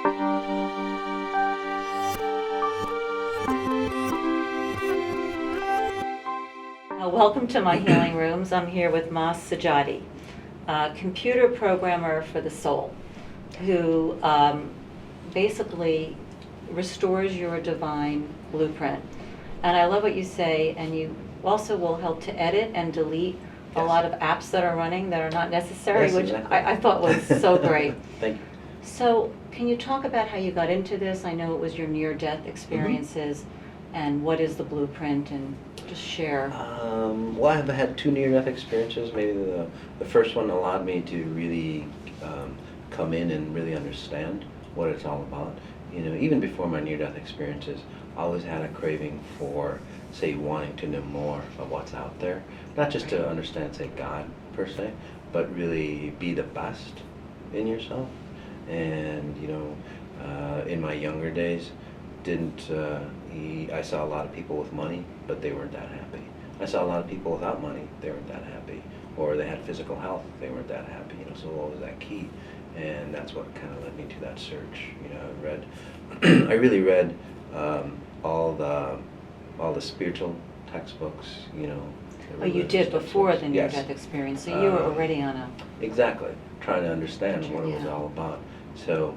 Welcome to My Healing Rooms. I'm here with Sajady, a computer programmer for the soul, who basically restores your divine blueprint. And I love what you say, and you also will help to edit and delete a lot of apps that are running that are not necessary, Yes, which exactly. I thought was so great. Thank you. So can you talk about how you got into this? I know it was your near-death experiences, and what is the blueprint, and just share. Well, I've had two near-death experiences. Maybe the first one allowed me to really come in and really understand what it's all about. You know, even before my near-death experiences, I always had a craving for, say, wanting to know more of what's out there. Not just to understand, say, God per se, but really be the best in yourself. And, you know, in my younger days, I saw a lot of people with money, but they weren't that happy. I saw a lot of people without money, they weren't that happy. Or they had physical health, they weren't that happy. You know, so what was that key? And that's what kind of led me to that search. You know, I really read all the spiritual textbooks. You know. Oh, you did before the Yes. near-death experience, so you were already on a... Exactly, trying to understand what it was all about. So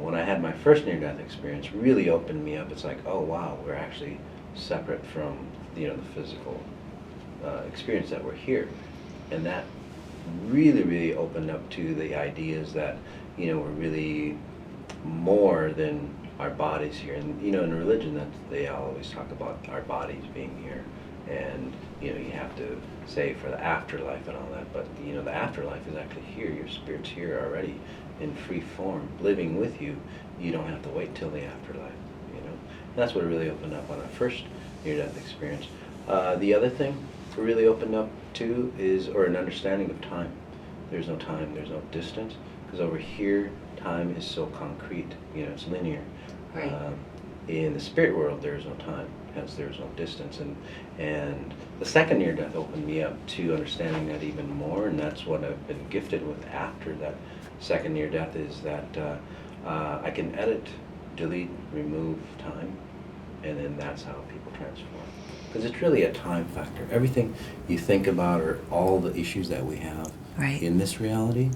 when I had my first near-death experience, really opened me up. It's like, oh wow, we're actually separate from the physical experience that we're here, and that really opened up to the ideas that we're really more than our bodies here. And in religion, that they always talk about our bodies being here, and you have to say for the afterlife and all that, but the afterlife is actually here. Your spirit's here already in free form, living with you. You don't have to wait till the afterlife. And that's what really opened up on our first near-death experience. The other thing it really opened up to is an understanding of time. There's no time, there's no distance, because over here time is so concrete. It's linear. Right. In the spirit world, there is no time, hence there is no distance. And the second near-death opened me up to understanding that even more, and that's what I've been gifted with after that second near-death, is that I can edit, delete, remove time, and then that's how people transform. Because it's really a time factor. Everything you think about, or all the issues that we have in this reality,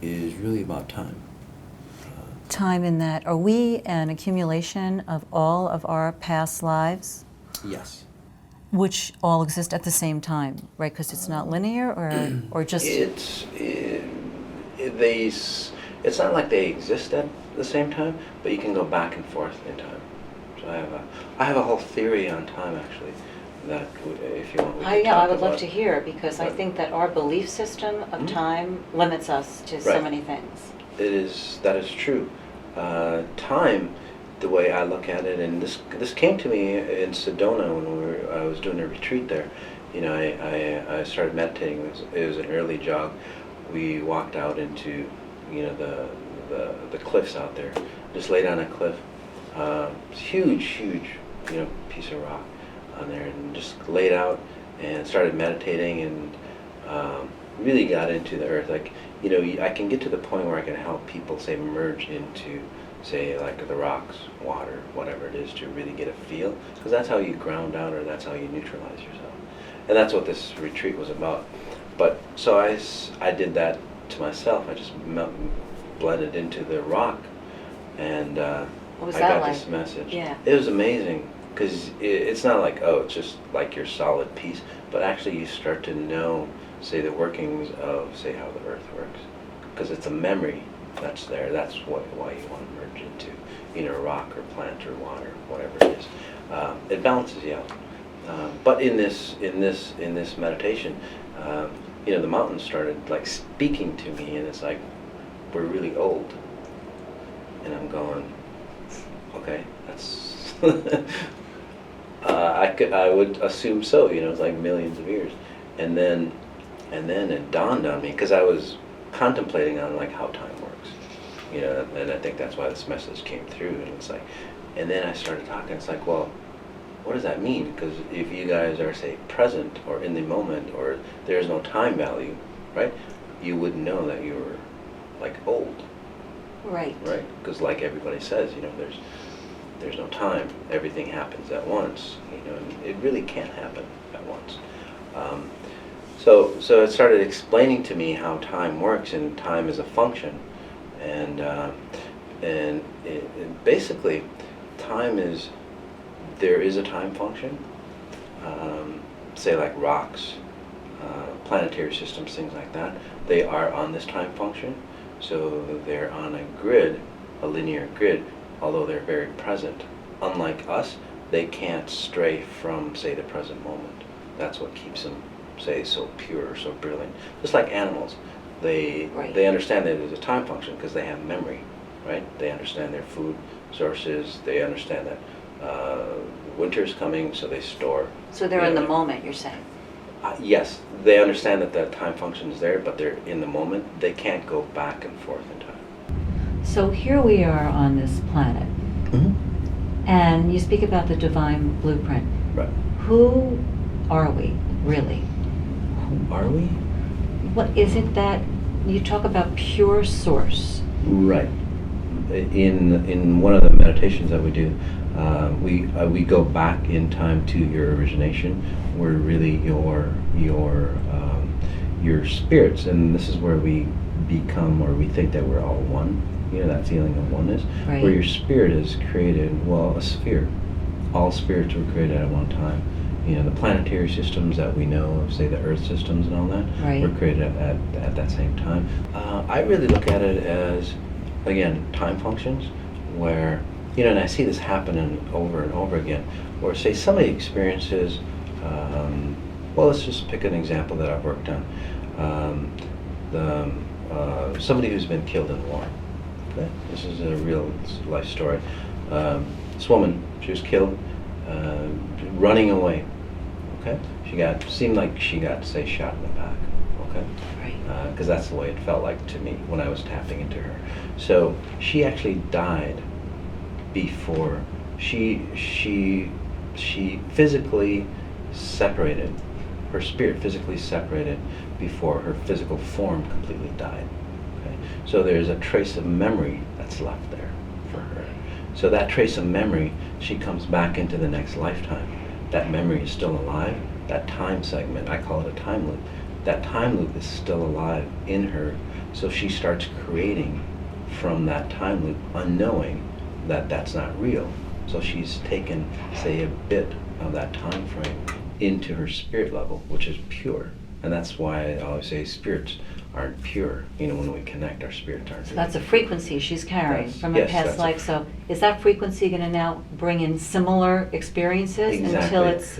is really about time. Time in that, are we an accumulation of all of our past lives? Yes. Which all exist at the same time, right? Because it's not linear, or just... It's not like they exist at the same time, but you can go back and forth in time. So I have a whole theory on time, actually, that if you want we can talk I would about. love to hear, because I think that our belief system of time limits us to so many things. That is true. Time, the way I look at it, and this came to me in Sedona when I was doing a retreat there. I started meditating. It was an early jog. We walked out into the cliffs out there. Just laid on a cliff, huge piece of rock on there, and just laid out and started meditating, and really got into the earth. Like, I can get to the point where I can help people, say, merge into, say, like the rocks, water, whatever it is, to really get a feel, because that's how you ground out, or that's how you neutralize yourself. And that's what this retreat was about. But so I did that to myself. I just blended into the rock, and I got this message. Yeah. It was amazing, because it's not like, oh, it's just like your solid piece, but actually you start to know, say, the workings of, say, how the earth works, because it's a memory that's there. That's why you want to merge into a rock or plant or water, whatever it is. It balances you out. But in this meditation, the mountains started like speaking to me, and it's like, we're really old, and I'm going, okay, that's I would assume so. It's like millions of years, and then it dawned on me, because I was contemplating on like how time works, and I think that's why this message came through. And it's like, and then I started talking. It's like, well, what does that mean? Because if you guys are, say, present or in the moment, or there's no time value, right? You wouldn't know that you were like old. Right. Right? Because like everybody says, there's no time. Everything happens at once. And it really can't happen at once. So it started explaining to me how time works, and time is a function, and basically, there is a time function. Say like rocks, planetary systems, things like that. They are on this time function, so they're on a grid, a linear grid. Although they're very present, unlike us, they can't stray from, say, the present moment. That's what keeps them, say, so pure, so brilliant. Just like animals, they understand that there's a time function because they have memory, right? They understand their food sources. They understand that winter's coming, so they store. So they're in the moment, you're saying? Yes, they understand that that time function is there, but they're in the moment. They can't go back and forth in time. So here we are on this planet, and you speak about the divine blueprint. Right. Who are we, really? Who are we? What is it that you talk about pure source? Right. In one of the meditations that we do, we go back in time to your origination, where really your spirits, and this is where we become, or we think that we're all one. That feeling of oneness, right. Where your spirit is created, a sphere. All spirits were created at one time. The planetary systems that we know of, say the Earth systems and all that, right. were created at that same time. I really look at it as, again, time functions, where, and I see this happening over and over again, where, say, somebody experiences, let's just pick an example that I've worked on. Somebody who's been killed in war. Okay? This is a real life story. This woman, she was killed running away. Okay, seemed like she got, say, shot in the back. Okay, right. Because that's the way it felt like to me when I was tapping into her. So she actually died before she physically separated. Her spirit physically separated before her physical form completely died. So there's a trace of memory that's left there for her. So that trace of memory, she comes back into the next lifetime. That memory is still alive. That time segment, I call it a time loop. That time loop is still alive in her. So she starts creating from that time loop, unknowing that that's not real. So she's taken, say, a bit of that time frame into her spirit level, which is pure. And that's why I always say spirits aren't pure. When we connect, our spirits aren't. So that's a frequency she's carrying from a yes, past life. So is that frequency going to now bring in similar experiences until it's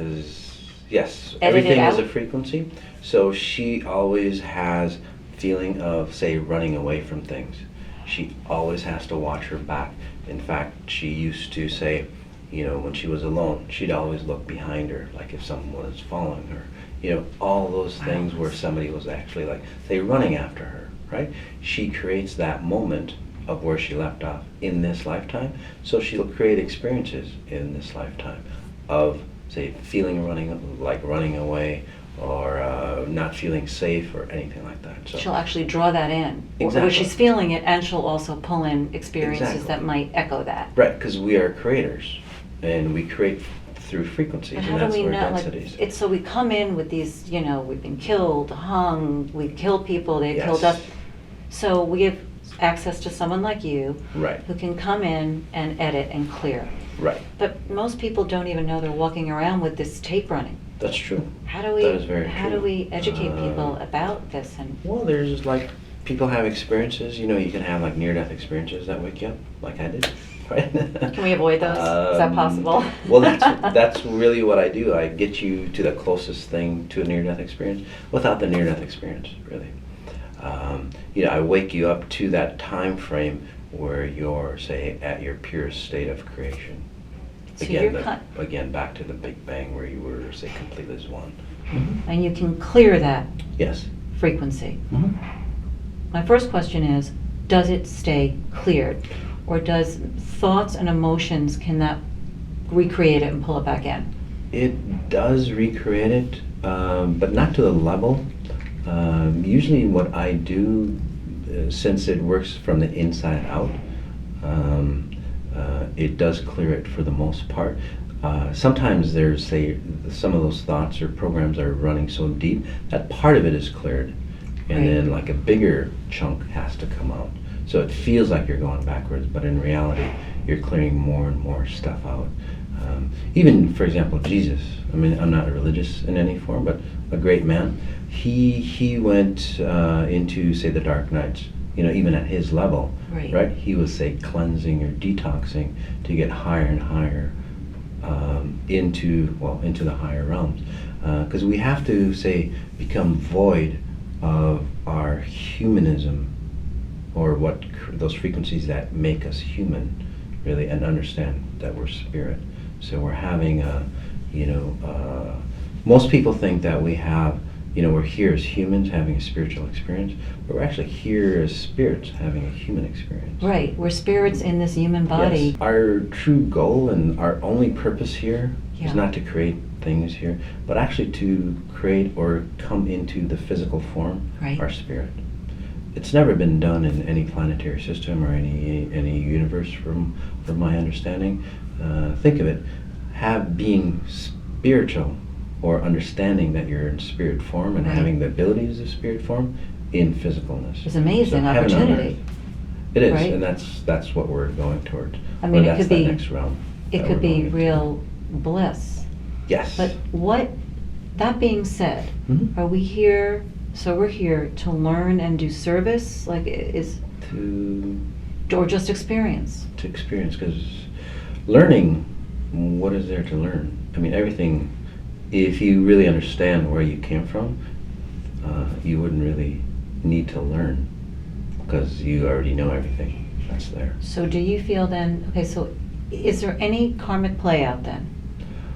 yes, edited everything out? is a frequency. So she always has feeling of, say, running away from things. She always has to watch her back. In fact, she used to say, when she was alone, she'd always look behind her, like if someone was following her. All those things where somebody was actually, like, say, running after her, right? She creates that moment of where she left off in this lifetime, so she'll create experiences in this lifetime of, say, running away, or not feeling safe, or anything like that. So she'll actually draw that in. Exactly. Where she's feeling it, and she'll also pull in experiences Exactly. that might echo that. Right, because we are creators, and we create through frequencies, But and how do that's we where know? densities. It's so we come in with these, we've been killed, hung, we killed people, they Yes. killed us. So we have access to someone like you, Right. who can come in and edit and clear. Right. But most people don't even know they're walking around with this tape running. That's true. How do we? That is very How true. do we educate people about this? And Well, there's like, people have experiences, you can have like near-death experiences that wake you up, like I did, right? can we avoid those? Is that possible? Well, that's really what I do. I get you to the closest thing to a near-death experience without the near-death experience, really. I wake you up to that time frame where you're, say, at your purest state of creation. So Again, you're again, back to the Big Bang, where you were, say, completely as one. and you can clear that Yes. frequency. Mm-hmm. My first question is, does it stay cleared? Or does thoughts and emotions, can that recreate it and pull it back in? It does recreate it, but not to the level. Usually what I do since it works from the inside out, it does clear it for the most part. Sometimes there's, say, some of those thoughts or programs are running so deep that part of it is cleared, and Right. then like a bigger chunk has to come out. So it feels like you're going backwards, but in reality, you're clearing more and more stuff out. Even, for example, Jesus. I mean, I'm not religious in any form, but a great man. He went into, say, the dark nights. You know, even at his level, Right. He was, say, cleansing or detoxing to get higher and higher into the higher realms. Because we have to, say, become void of our humanism, or those frequencies that make us human, really, and understand that we're spirit. So we're having most people think that we have, we're here as humans having a spiritual experience, but we're actually here as spirits having a human experience. Right. We're spirits in this human body. Yes. Our true goal and our only purpose here Yeah. is not to create things here, but actually to create or come into the physical form, Right. our spirit. It's never been done in any planetary system or any universe from my understanding. Think of it, being spiritual or understanding that you're in spirit form and Right. having the abilities of spirit form in physicalness. It's an amazing heaven on opportunity. earth. It is, Right? and that's what we're going towards. I mean, Or it that's could the be- next realm. It that could we're be going into. real bliss. Yes. But that being said, Mhm. are we here, so we're here to learn and do service, like to or just experience? experience, because learning, what is there to learn? I mean, everything. If you really understand where you came from, you wouldn't really need to learn, because you already know everything that's there. So do you feel then, okay, so is there any karmic play out then?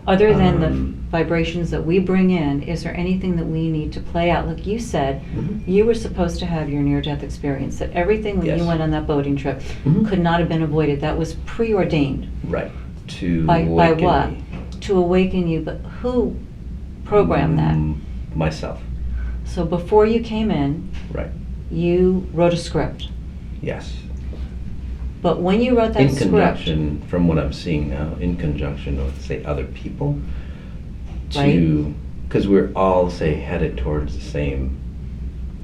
Other than the vibrations that we bring in, is there anything that we need to play out? Like you said, Mhm. you were supposed to have your near-death experience, that everything when Yes. you went on that boating trip Mhm. could not have been avoided. That was preordained. Right. To By awaken what? me. To awaken you, but who programmed that? Myself. So before you came in, Right. you wrote a script. Yes. But when you wrote that In script, conjunction, from what I'm seeing now, in conjunction with, say, other people, Right. because we're all, say, headed towards the same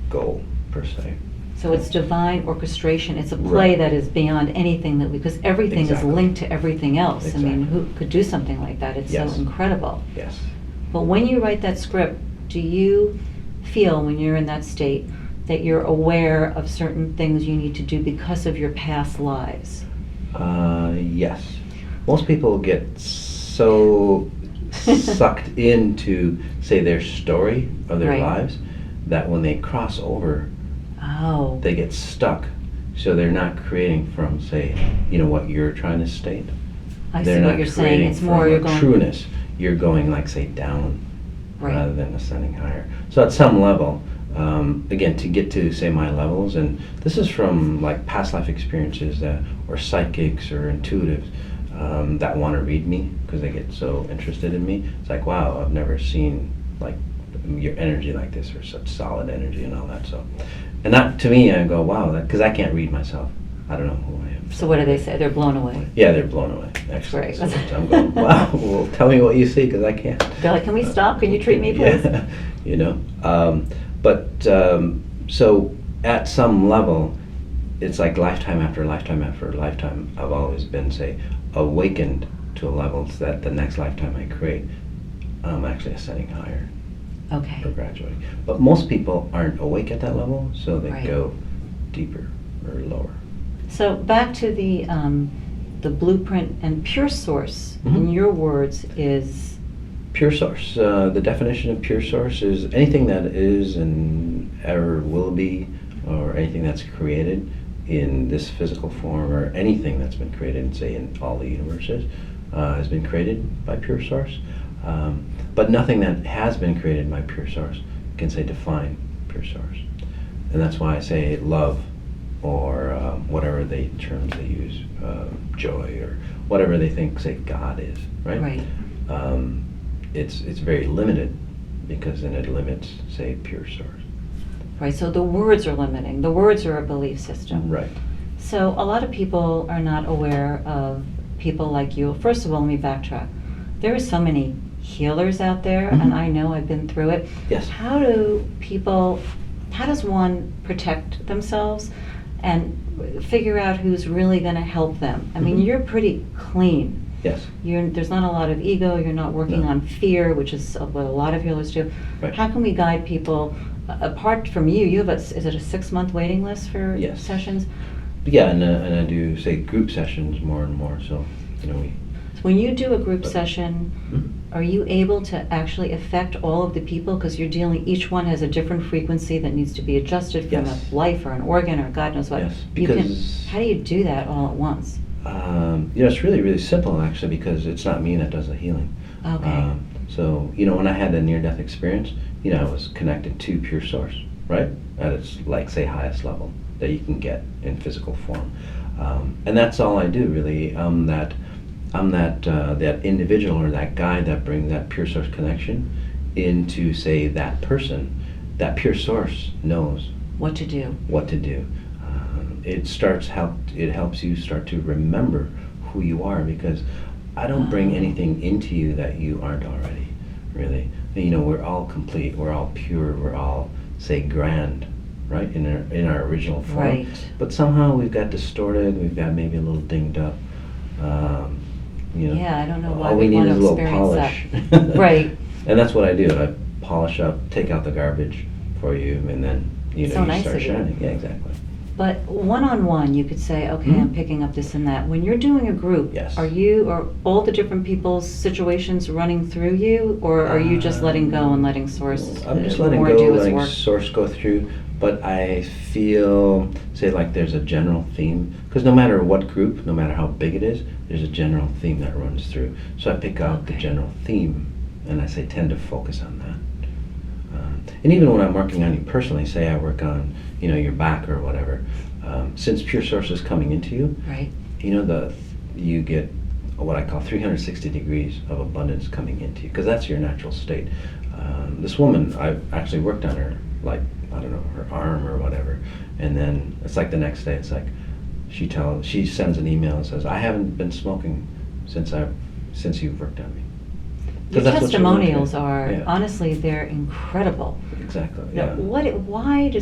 goal, per se. so it's divine orchestration. It's a play Right. that is beyond anything that because everything Exactly. is linked to everything else. I mean, Exactly. who could do something like that? It's Yes. so incredible. Yes. But when you write that script, do you feel when you're in that state that you're aware of certain things you need to do because of your past lives? Yes. Most people get so sucked into, say, their story of their Right. lives that when they cross over, Oh, they get stuck. So they're not creating from, say, what you're trying to state. I They're see not what you're saying. creating It's more from you're a going. trueness. You're going, like, say, down Right. rather than ascending higher. So at some level, again, to get to, say, my levels, and this is from, like, past life experiences or psychics or intuitives that want to read me because they get so interested in me. It's like, wow, I've never seen, like, your energy like this, or such solid energy and all that. So, and that, to me, I go, wow, because I can't read myself. I don't know who I am. So what do they say? They're blown away. Yeah, they're blown away. Actually. Great. So I'm going, wow, well, tell me what you see, because I can't. They're like, can we stop? Can you treat me, please? Yeah, so at some level, it's like lifetime after lifetime after lifetime, I've always been, say, awakened to a level so that the next lifetime I create, I'm actually ascending higher Okay. or graduating. But most people aren't awake at that level, so they Right. go deeper or lower. So back to the blueprint and pure source, in Mhm. your words, is Pure source. The definition of pure source is anything that is and ever will be, or anything that's created in this physical form, or anything that's been created, say, in all the universes, has been created by pure source. But nothing that has been created by pure source can, say, define pure source. And that's why I say love, or whatever terms they use, joy, or whatever they think, say, God is, right? right. It's very limited, because then it limits, say, pure source. Right, so the words are limiting. The words are a belief system. Right. So a lot of people are not aware of people like you. First of all, let me backtrack. There are so many healers out there, and I know I've been through it. Yes. How does one protect themselves and figure out who's really going to help them? I mean, you're pretty clean. Yes. There's not a lot of ego. You're not working on fear, which is what a lot of healers do. Right. How can we guide people? Apart from you have is it a 6-month waiting list for Yes. sessions? Yeah, and I do say group sessions more and more. So we. When you do a group session, are you able to actually affect all of the people? Because each one has a different frequency that needs to be adjusted from Yes. a life or an organ or God knows what. Yes, because how do you do that all at once? It's really, really simple actually, because it's not me that does the healing. Okay. So when I had the near-death experience, I was connected to pure source, right? At its, like, say, highest level that you can get in physical form. And that's all I do, really. I'm that individual or that guide that brings that pure source connection into, say, that person. That pure source knows What to do. what to do. It helps you start to remember who you are, because I don't bring anything into you that you aren't already, really. We're all complete, we're all pure, we're all, say, grand, right, in our original form. Right. But somehow we've got distorted, we've got maybe a little dinged up. Yeah, I don't know why all we need want is to a little experience polish. that. Right. And that's what I do. I polish up, take out the garbage for you, and then So you nice start of you. shining. Yeah, exactly. But one-on-one, you could say, okay, I'm picking up this and that. When you're doing a group, Yes. are all the different people's situations running through you, or are you just letting go and letting Source I'm just letting more go, do its letting work? Source go through. But I feel, say, like there's a general theme, because no matter what group, no matter how big it is, there's a general theme that runs through. So I pick out the Okay. general theme, and I say tend to focus on that. And even when I'm working on you personally, say I work on your back or whatever, since pure source is coming into you, Right. you get what I call 360 degrees of abundance coming into you, because that's your natural state. This woman, I've actually worked on her, like, I don't know, her arm or whatever, and then it's like the next day, it's like she sends an email and says, I haven't been smoking since you've worked on me. Your 'Cause that's what she wanted. testimonials are, Yeah. honestly, they're incredible. Exactly. Now, Yeah. why do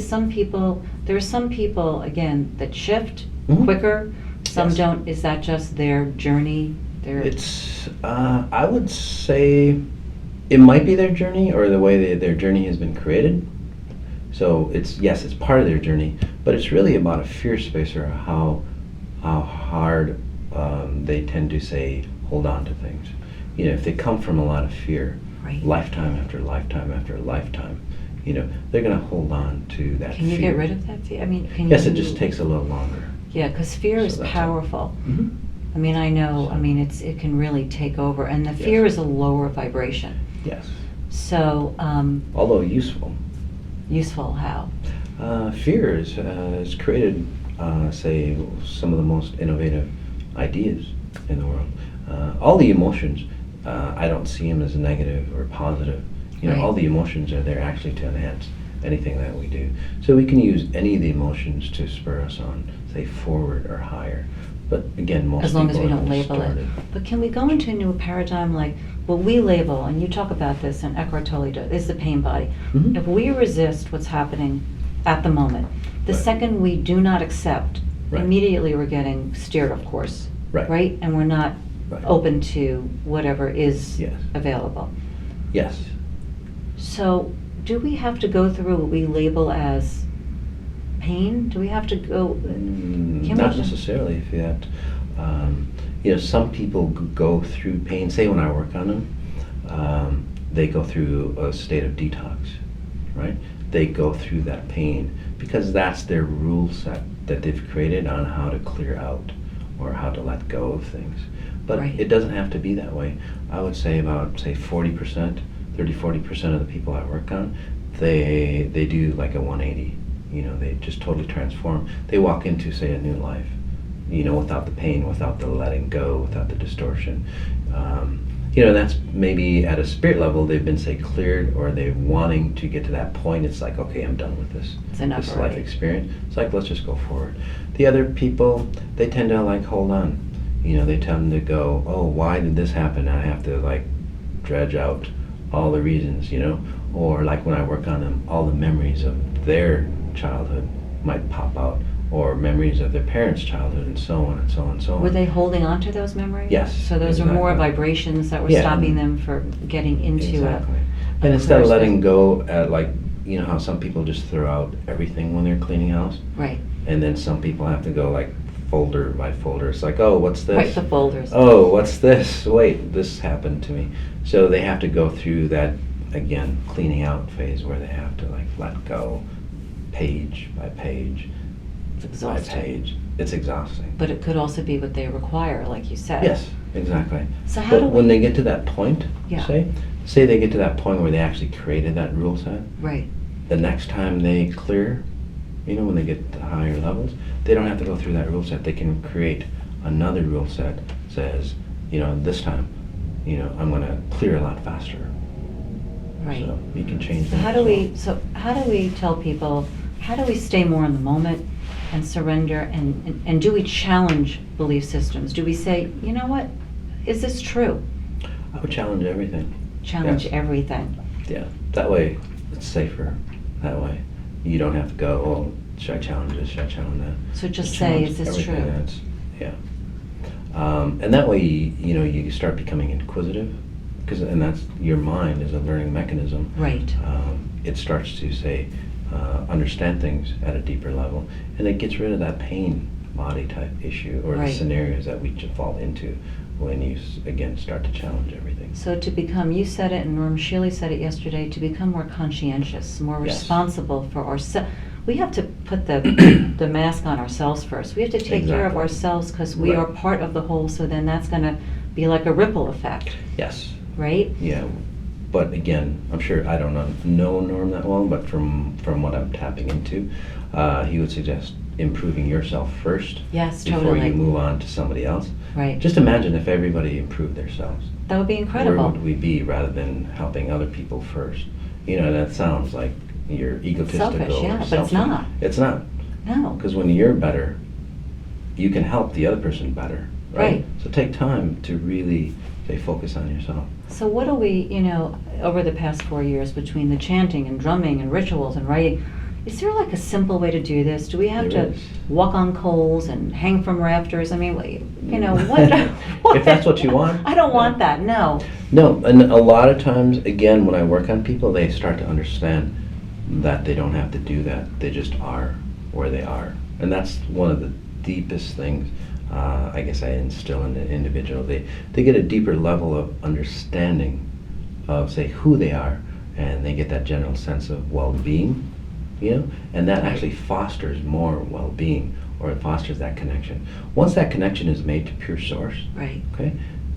there are some people, again, that shift Mhm. quicker, some Yes. don't. Is that just their journey? It's I would say it might be their journey, or the way their journey has been created. So it's part of their journey, but it's really about a fear space, or how hard they tend to, say, hold on to things. If they come from a lot of fear, Right. lifetime after lifetime after lifetime, they're going to hold on to that Can fear. you get rid of that fear? I mean, can Yes, you? it just takes a little longer. Yeah, because fear So is that's all. powerful. Mhm. I mean, I know. So- I mean, it can really take over, and the fear Yes. is a lower vibration. Yes. So, Although useful. useful how? Fear has created, say, some of the most innovative ideas in the world. All the emotions, I don't see them as negative or positive. Right. All the emotions are there actually to enhance anything that we do. So we can use any of the emotions to spur us on, say, forward or higher. But again, most As long as people we are don't label it. distorted. But can we go into a new paradigm like what we label, and you talk about this, and Eckhart Tolle does, is the pain body. Mhm. If we resist what's happening at the moment, the Right. second we do not accept, Right. immediately we're getting steered, of course. Right. And we're not Right. open to whatever is Yes. available. Yes. So, do we have to go through what we label as pain? Do we have to go? Can we Not just- necessarily. If you have to, some people go through pain. Say when I work on them, they go through a state of detox, right? They go through that pain because that's their rule set that they've created on how to clear out or how to let go of things. But Right. it doesn't have to be that way. I would say about, say, 40%, 30-40% of the people I work on, they do like a 180. They just totally transform. They walk into, say, a new life, without the pain, without the letting go, without the distortion. That's maybe at a spirit level they've been, say, cleared, or they're wanting to get to that point. It's like, okay, I'm done with this. It's enough this already. life experience. It's like, let's just go forward. The other people, they tend to like hold on. They tend to go, oh, why did this happen? I have to like dredge out all the reasons, or like when I work on them, all the memories of their childhood might pop out, or memories of their parents' childhood, and so on and so on and so on. Were they holding on to those memories? Yes, So those are more exactly. vibrations that were Yeah, stopping and- them from getting into Exactly. a And instead of clear letting space. go at like, how some people just throw out everything when they're cleaning house, Right. and then some people have to go like folder by folder. It's like, oh, what's Right, this? the folders. Oh, what's this? Wait, this happened to me. So they have to go through that, again, cleaning out phase where they have to like let go page by page It's by exhausting. page. It's exhausting. But it could also be what they require, like you said. Yes, exactly. So how But do when we? they get to that point, Yeah. say they get to that point where they actually created that rule set, Right. the next time they clear, when they get to higher levels, they don't have to go through that rule set. They can create another rule set, says, this time, I'm going to clear a lot faster. Right. So you can change So that. how as do well. how do we tell people, how do we stay more in the moment and surrender, and do we challenge belief systems? Do we say, you know what, is this true? I would challenge everything. Challenge Yes. everything. Yeah. That way it's safer. That way you don't have to go, oh, should I challenge this? Should I challenge that? So just say, challenge is this everything true? that's- yeah. And that way, you start becoming inquisitive, and that's, your mind is a learning mechanism. Right. It starts to say, understand things at a deeper level, and it gets rid of that pain body type issue, or Right. the scenarios that we fall into when you again start to challenge everything. So to become, you said it, and Norm Shealy said it yesterday, to become more conscientious, more Yes. responsible for ourselves. We have to put the mask on ourselves first. We have to take care of Exactly. ourselves, because we Right. are part of the whole, so then that's going to be like a ripple effect, Yes. right? Yeah. But again, I'm sure, I don't know Norm that well, but from what I'm tapping into, he would suggest improving yourself first Yes, before totally. you move on to somebody else. Right. Just imagine if everybody improved themselves. That would be incredible. Where would we be, rather than helping other people first? That sounds like you're egotistical. Selfish, or yeah, but it's selfish. not. It's not. No. Because when you're better, you can help the other person better, right? Right. So take time to really, say, focus on yourself. So what do we, over the past 4 years, between the chanting and drumming and rituals and writing, is there like a simple way to do this? Do we have There to is. walk on coals and hang from rafters? I mean, what? If that's what you want. I don't Yeah. want that, no. No, and a lot of times, again, when I work on people, they start to understand that they don't have to do that. They just are where they are. And that's one of the deepest things, I guess, I instill in the individual. They get a deeper level of understanding of, say, who they are, and they get that general sense of well-being, and that actually fosters more well-being, or it fosters that connection. Once that connection is made to pure source, Right. okay,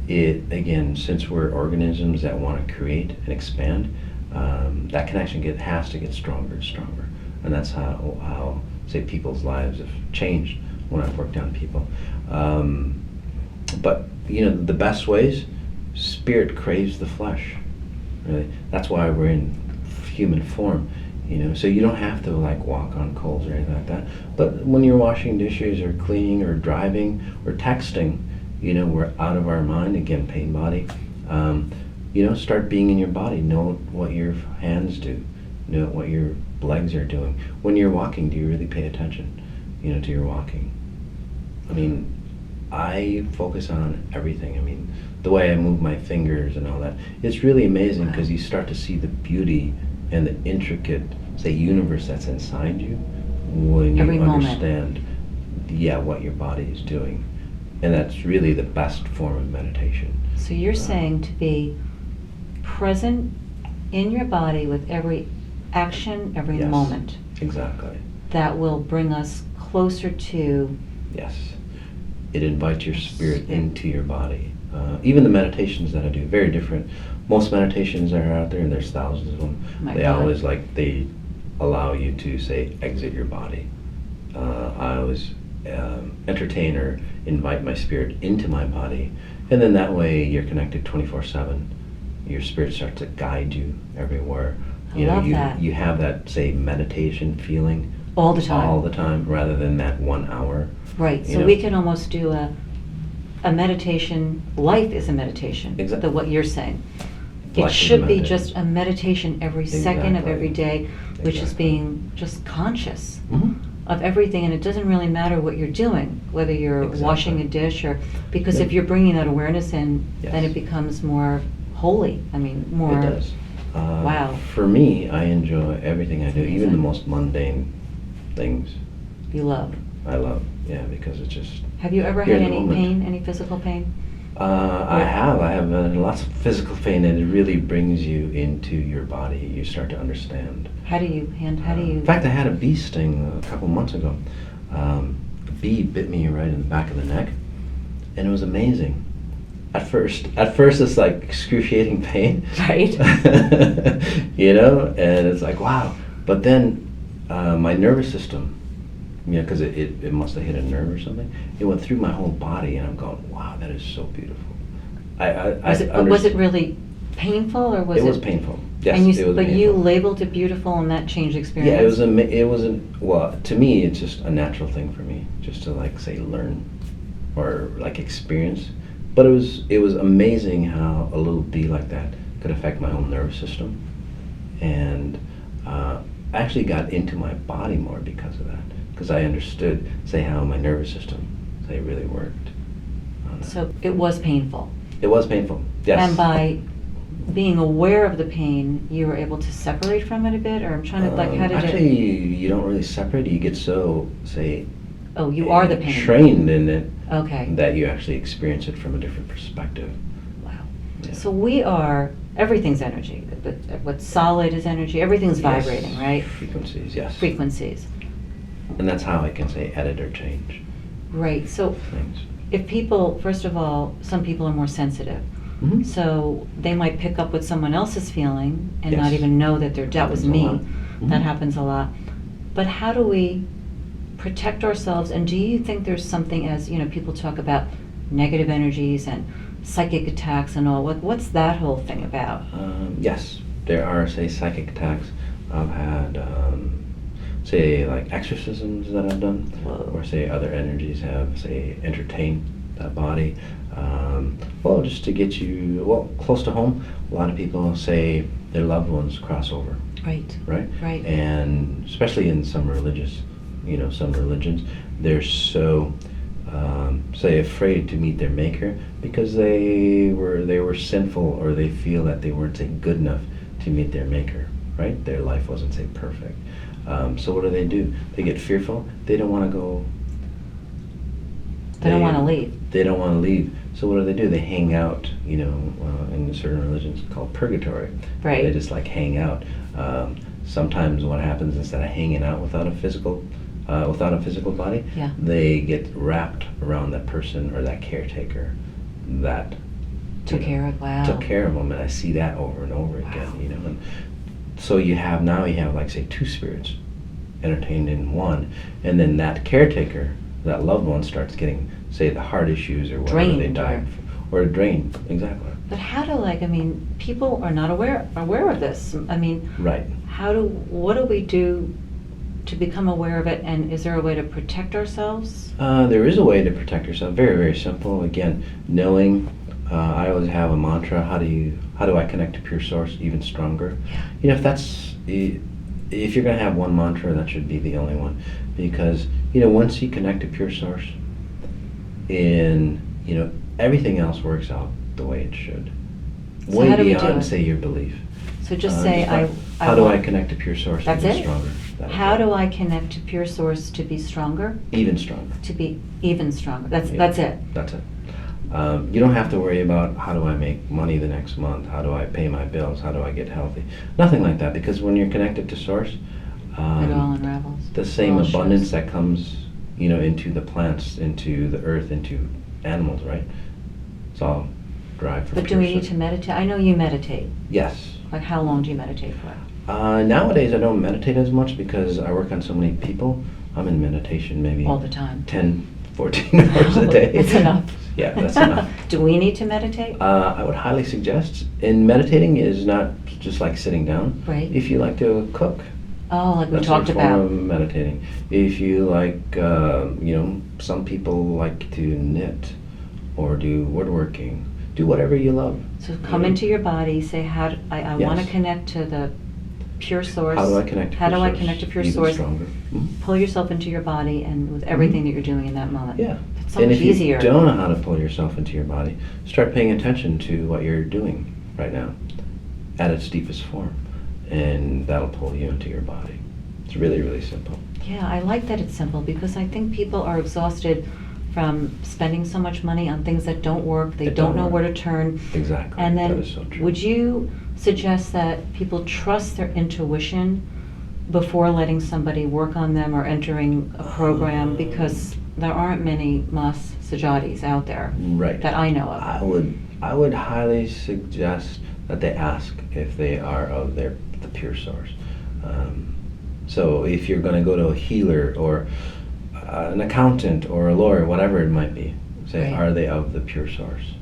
it, again, since we're organisms that want to create and expand, that connection has to get stronger and stronger. And that's how say, people's lives have changed when I've worked on people. But, the best ways, spirit craves the flesh, really. That's why we're in human form, so you don't have to like walk on coals or anything like that. But when you're washing dishes or cleaning or driving or texting, we're out of our mind, again, pain body. Start being in your body. Know what your hands do. Know what your legs are doing. When you're walking, do you really pay attention, to your walking? I mean, I focus on everything. I mean, the way I move my fingers and all that. It's really amazing, because you start to see the beauty and the intricate, say, universe that's inside you when you Every moment. understand, what your body is doing. And that's really the best form of meditation. So you're saying to be present in your body with every action, every Yes. moment. Exactly. That will bring us closer to, Yes. It invites your spirit into your body. Even the meditations that I do, very different. Most meditations that are out there, and there's thousands of them, My they God. always they allow you to, say, exit your body. I always entertain or invite my spirit into my body, and then that way you're connected 24/7. Your spirit starts to guide you everywhere. I love you that. you have that, say, meditation feeling All the time. all the time, rather than that 1 hour. Right, you so know. we can almost do a meditation. Life is a meditation. Exactly. What you're saying. Life It is a should be meditation. just a meditation every second of Exactly. every day, which is Exactly. being just conscious Mhm. of everything, and it doesn't really matter what you're doing, whether you're Exactly. washing a dish or, because Yeah. if you're bringing that awareness in, then Yes. it becomes more holy. I mean, more. It does. Wow. For me, I enjoy everything I do, even Amazing. the most mundane things. You love. I love, yeah, because it's just. Have you ever Here had in the any moment. pain, any physical pain? I have lots of physical pain, and it really brings you into your body. You start to understand. How do you In fact, I had a bee sting a couple months ago. A bee bit me right in the back of the neck, and it was amazing. At first it's like excruciating pain. Right. You know, and it's like, wow. But then my nervous system, because it must have hit a nerve or something, it went through my whole body, and I'm going, wow, that is so beautiful. Was it really painful, or was it? It was painful. Yes, And it was but painful. you labeled it beautiful, and that changed experience. Yeah, it wasn't, well, to me, it's just a natural thing for me, just to, like, say, learn or, like, experience. But it was amazing how a little bee like that could affect my whole nervous system. And I actually got into my body more because of that, because I understood, say, how my nervous system, say, really worked. So it was painful. It was painful, yes. And by being aware of the pain, you were able to separate from it a bit, or I'm trying to, like, how did Actually, it? you don't really separate it. You get so, say, Oh, you are the pain. trained in it, Okay. that you actually experience it from a different perspective. Wow. Yeah. So everything's energy. What's solid is energy. Everything's Yes. vibrating, right? Frequencies, yes. Frequencies. And that's how I can say edit or change Right. So things. if people, first of all, some people are more sensitive. Mhm. So they might pick up what someone else is feeling and not Yes. even know that that was Happens a me. lot. That Mhm. happens a lot. But how do we protect ourselves? And do you think there's something, as people talk about negative energies and psychic attacks and all? What's that whole thing about? Yes, there are, say, psychic attacks. I've had, say, like exorcisms that I've done, Whoa. or say other energies have, say, entertained that body. Well, just to get you, close to home, a lot of people say their loved ones cross over, Right. right? Right. And especially in some religions, they're so, say, afraid to meet their maker because they were sinful, or they feel that they weren't, say, good enough to meet their maker, right? Their life wasn't, say, perfect. So what do? They get fearful. They don't want to go. They don't want to leave. They don't want to leave. So what do? They hang out, in certain religions called purgatory. Right. They just, like, hang out. Sometimes what happens, instead of hanging out without a physical body, Yeah. they get wrapped around that person or that caretaker that Took care of. Wow. took care of them. And I see that over and over again, Wow. And so you have, like, say, two spirits entertained in one, and then that caretaker, that loved one, starts getting, say, the heart issues or whatever they Drained, died or drained. Exactly. But how do, people are not aware of this. Right. What do we do to become aware of it, and is there a way to protect ourselves? There is a way to protect yourself. Very, very simple. Again, knowing. I always have a mantra. How do I connect to pure source even stronger? Yeah. If you're going to have one mantra, that should be the only one, because once you connect to pure source, everything else works out the way it should. So Way how do we do beyond, it? say, your belief. So just say, how do I want- connect to pure source That's even it? stronger? That is How it. do I connect to pure source to be stronger? Even stronger. To be even stronger. That's Yeah. it. That's it. You don't have to worry about how do I make money the next month, how do I pay my bills, how do I get healthy. Nothing like that, because when you're connected to source, It all unravels. the same It all abundance shows. that comes, into the plants, into the earth, into animals, right? It's all derived from But do pure we need source. to meditate? I know you meditate. Yes. Like, how long do you meditate for? Nowadays I don't meditate as much because I work on so many people, I'm in meditation maybe All the time. 10, 14 hours a day. That's enough. Yeah, that's enough. Do we need to meditate? I would highly suggest, and meditating is not just like sitting down. Right. If you like to cook, Oh, like we that's talked a form about. of meditating. If you like, some people like to knit or do woodworking. Do whatever you love. So come into your body, say, I want to Yes. connect to the pure source. How do I connect to How pure do I source? connect to pure Even source? stronger. Mhm. Pull yourself into your body and with everything that you're doing in that moment. Yeah. It's so And much if you easier. don't know how to pull yourself into your body, start paying attention to what you're doing right now at its deepest form. And that'll pull you into your body. It's really, really simple. Yeah, I like that it's simple because I think people are exhausted from spending so much money on things that don't work. They That don't don't know work. where to turn. Exactly. And that then, is so true. would you suggest that people trust their intuition before letting somebody work on them or entering a program? Because there aren't many Mas Sajadis out there Right. that I know of. I would highly suggest that they ask if they are of the pure source. So if you're going to go to a healer or an accountant or a lawyer, whatever it might be, say, Right. are they of the pure source?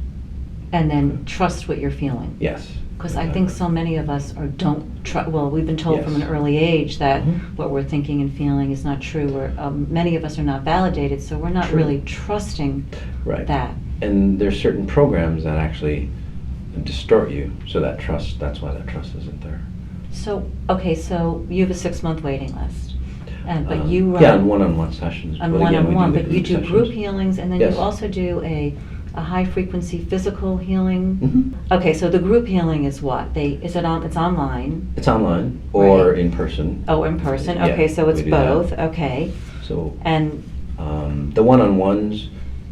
And then trust what you're feeling. Yes. Because I think so many of us don't trust. Well, we've been told from an Yes. early age that Mhm. what we're thinking and feeling is not true. Many of us are not validated, so we're not True. really trusting Right. that. And there's certain programs that actually distort you, so that's why that trust isn't there. So, okay, so you have a 6-month waiting list, but you run Yeah, on one-on-one sessions. on But again, we do one-on-one, the but you do sessions. group healings, and then Yes. you also do a high-frequency physical healing. Mhm. Okay, so the group healing is what? It's online? It's online or Right. in person. Oh, in person? Yeah, Okay, so it's we do that. both, okay. So And, the one-on-ones,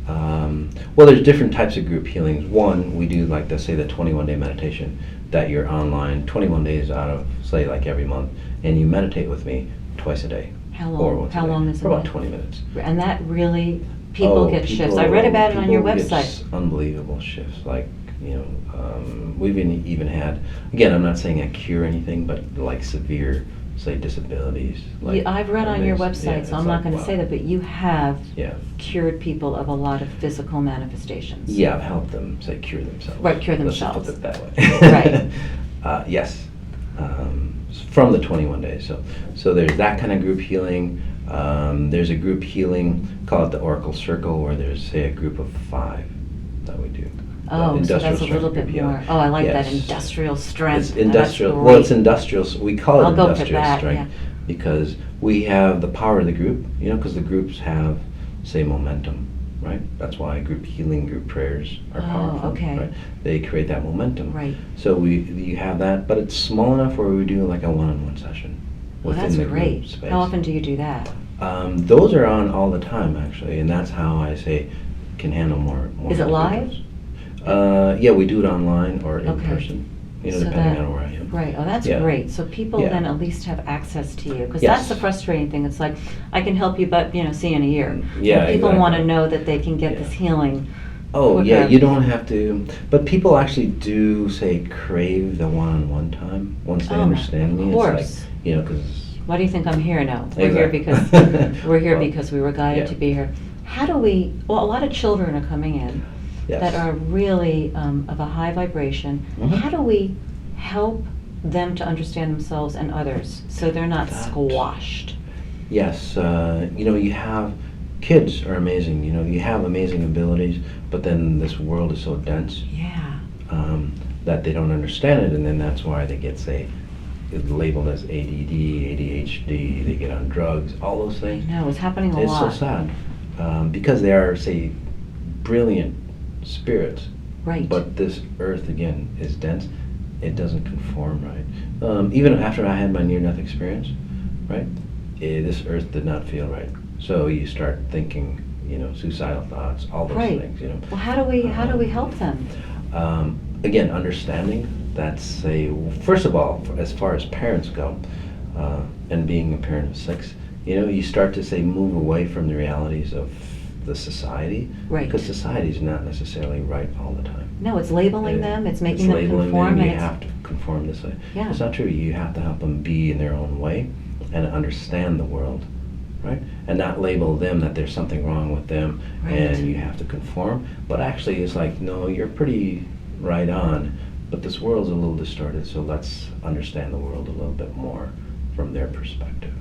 well, there's different types of group healings. One, we do like, let's say, the 21-day meditation that you're online 21 days out of, say, like every month, and you meditate with me twice a day. how Or long, once a how day, long is it? for about 20 minutes. And that really, people get shifts. I read about it on your People get website. unbelievable shifts. Like, we've even had, again, I'm not saying I cure anything, but like severe, say, disabilities. Like, I've read on your amazing. Yeah, website, so it's I'm not like, going to wow. say that, but you have Yeah. cured people of a lot of physical manifestations. Yeah, I've helped them, say, cure themselves. Right, cure Let's just themselves. put it that way. Right. Yes, from the 21 days. So there's that kind of group healing. There's a group healing, call it the Oracle Circle, where there's, say, a group of 5 that we do. Oh, so that's a Industrial little strength bit group healing. more. Oh, I like that Yes. industrial strength. It's industrial. That's Well, it's great. industrial. We call it I'll go for industrial that, strength yeah. because we have the power of the group. Because the groups have, say, momentum, right? That's why group healing, group prayers are Oh, powerful. okay. Right? They create that momentum. Right. So you have that, but it's small enough where we do like a one-on-one session Well, within that's the great. group space. How often do you do that? Those are on all the time, actually, and that's how I say can handle more. Is it live? individuals. Yeah, we do it online or in Okay. person. So Depending that- on where I am. Right, oh, that's Yeah. great. So people Yeah. then at least have access to you, because Yes. that's the frustrating thing. It's like, I can help you, but, see you in a year. Yeah, And people want to exactly. know that they can get Yeah. this healing. Oh, yeah, quicker. you don't have to, but people actually do, say, crave the one-on-one time once they Oh, understand me. of course. It's like, because. Why do you think I'm here now? We're here Exactly. because, we're here Well, because we were guided yeah. to be here. How do we, well, a lot of children are coming in Yes. that are really of a high vibration. Mhm. How do we help them to understand themselves and others so they're not That- squashed? Yes, you have, kids are amazing, you have amazing abilities, but then this world is so dense Yeah. that they don't understand it, and then that's why they get, say, labeled as ADD, ADHD, they get on drugs, all those I things. know, it's happening a It's lot. so sad, because they are, say, brilliant spirits, Right. but this earth, again, is dense. It doesn't conform right. Even after I had my near-death experience, right, this earth did not feel right. So you start thinking, suicidal thoughts, all those Right. things, Well, how do we help them? Again, understanding that's first of all, as far as parents go, and being a parent of 6, you start to say move away from the realities of the society, Right. because society is not necessarily right all the time. No, it's labeling them, it's making them labeling conform, them, and you it's, have to conform this way. Yeah. It's not true. You have to help them be in their own way and understand the world, right? and not label them that there's something wrong with them Right. and you have to conform. But actually, it's like, no, you're pretty right on, but this world's a little distorted, so let's understand the world a little bit more from their perspective.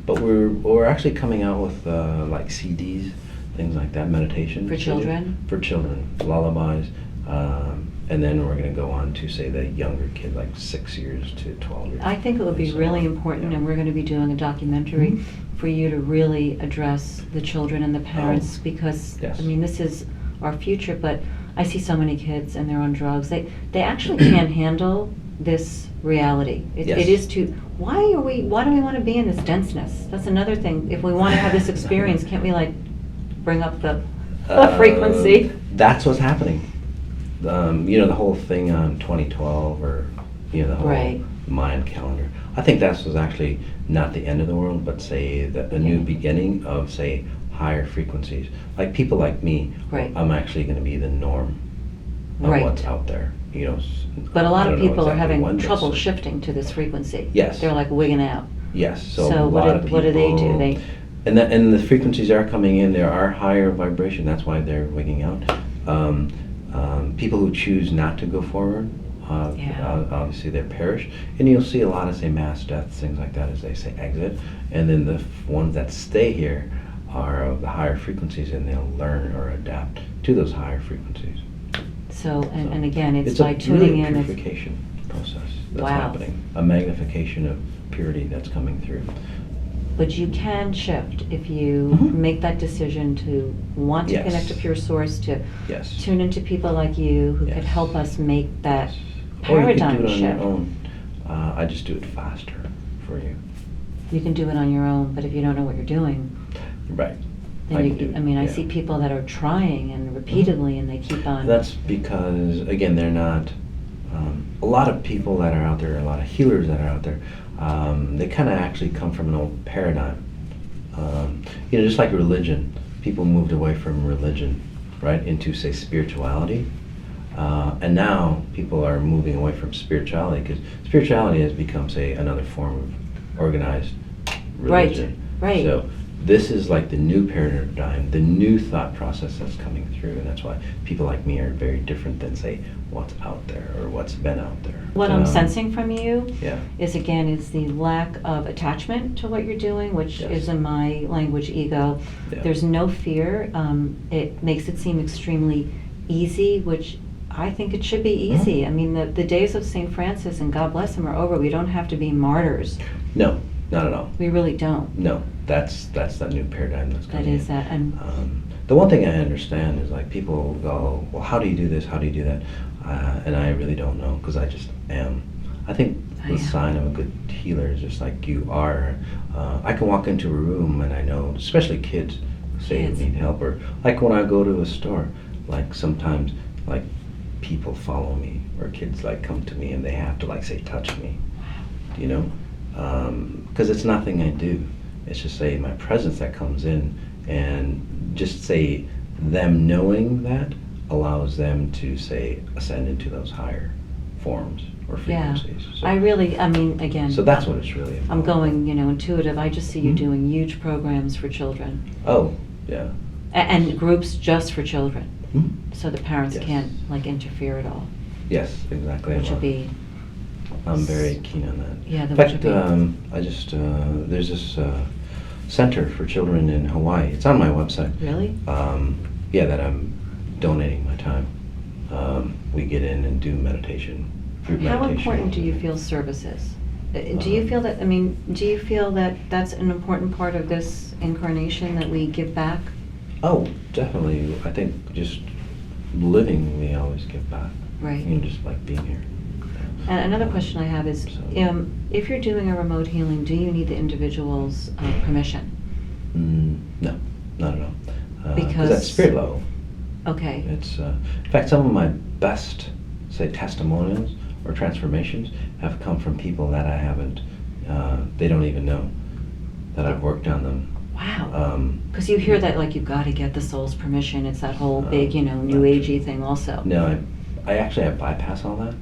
But we're actually coming out with like CDs, things like that, meditation. For children? For children, lullabies. And then we're going to go on to, say, the younger kid, like 6 years to 12 years. I think it would be and so really on. important, Yeah. and we're going to be doing a documentary Mhm. for you to really address the children and the parents, because, yes. I mean, this is our future, but I see so many kids and they're on drugs. They actually can't handle this reality. Yes. It is too, why do we want to be in this denseness? That's another thing. If we want to have this experience, can't we like bring up the frequency? That's what's happening. The whole thing on 2012, or the whole Right. Mayan calendar. I think that was actually not the end of the world, but say a new beginning of, say, higher frequencies. Like people like me, Right. I'm actually going to be the norm of Right. what's out there. But a I lot of don't know people are exactly having when, but trouble so- shifting to this frequency. Yes. They're like wigging out. Yes. So, So a lot of what do they do? people- They And the frequencies are coming in. There are higher vibration. That's why they're wigging out. People who choose not to go forward, Yeah. obviously they perish. And you'll see a lot of, say, mass deaths, things like that, as they say exit. And then the ones that stay here are of the higher frequencies, and they'll learn or adapt to those higher frequencies. So, So and again, it's a by tuning really in. It's, purification process that's Wow. happening. A magnification of purity that's coming through. but you can shift if you Mhm. make that decision to want to Yes. connect to pure source, to Yes. tune into people like you who could Yes. help us make that Yes. Or you paradigm can do it on shift. your own. I just do it faster for you. You can do it on your own, but if you don't know what you're doing, Right. then can you, do it, I mean, I yeah. see people that are trying and repeatedly, and they keep on. That's because, again, they're not. A lot of people that are out there, a lot of healers that are out there, they kind of actually come from an old paradigm. Just like religion, people moved away from religion, right, into, say, spirituality. And now people are moving away from spirituality because spirituality has become, say, another form of organized religion. Right. So this is like the new paradigm, the new thought process that's coming through, and that's why people like me are very different than, say, what's out there or what's been out there. What I'm sensing from you Yeah. is the lack of attachment to what you're doing, which Yes. is in my language ego. Yeah. There's no fear. It makes it seem extremely easy, which I think it should be easy. I mean, the days of St. Francis, and God bless him, are over. We don't have to be martyrs. No, not at all. We really don't. No, that's that new paradigm that's That coming is in. that. And The one thing I understand is like people go, well, how do you do this? How do you do that? And I really don't know because I just am. I think I the am. sign of a good healer is just like you are. I can walk into a room and I know, especially kids, say Kids. need help, or like when I go to a store, like sometimes like people follow me or kids like come to me and they have to like say touch me, you know, because it's nothing I do. It's just say my presence that comes in, and just say them knowing that allows them to say ascend into those higher forms or yeah, frequencies. So, I mean, again, so that's what it's really about. I'm going, intuitive. I just see you Mhm. doing huge programs for children. Oh, yeah. And groups just for children, Mhm. so the parents Yes. can't like interfere at all, Yes, exactly. which would be, I'm very keen on that. yeah, In which would fact, be, I just there's this center for children in Hawaii. It's on my website. really? That I'm donating my time. We get in and do meditation. Group How meditation. important do you feel service is? Do you feel that, do you feel that that's an important part of this incarnation, that we give back? Oh, definitely. I think just living, we always give back. Right. Just like being here. And another question I have is, So- if you're doing a remote healing, do you need the individual's permission? No, not at all. Because- that's spirit level. Okay. It's in fact, some of my best, say, testimonials or transformations have come from people that I haven't. They don't even know that I've worked on them. Wow. Because you hear that, like, you've got to get the soul's permission. It's that whole big, new not agey thing also. No, I actually have bypassed all that.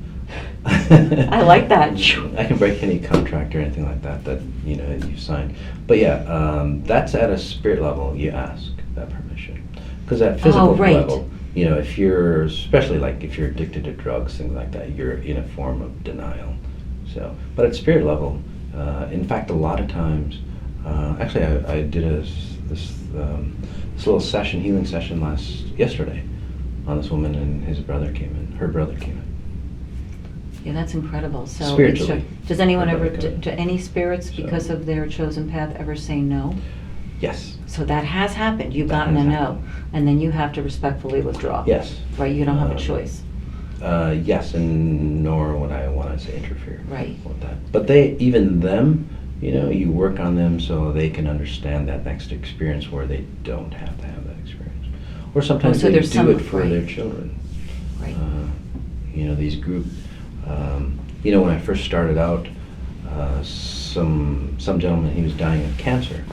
I like that. I can break any contract or anything like that you signed. But yeah, that's at a spirit level. You ask that permission, because at physical right. level, if you're, especially like if you're addicted to drugs, things like that, you're in a form of denial. So, but at spirit level, in fact, a lot of times, actually, I did this little session, healing session yesterday, on this woman, and her brother came in. Yeah, that's incredible. So Spiritually. Does anyone Her ever, brother came in. do any spirits, So- because of their chosen path, ever say no? Yes. So that has happened. You've That gotten a has no, happened. and then you have to respectfully withdraw. Yes. Right, you don't have a Um, choice. Yes, and nor would I want to say interfere Right. with that. But you work on them so they can understand that next experience where they don't have to have that experience. Or sometimes so they there's do some- it for right. their children. Right. These group, when I first started out, some gentleman, he was dying of cancer,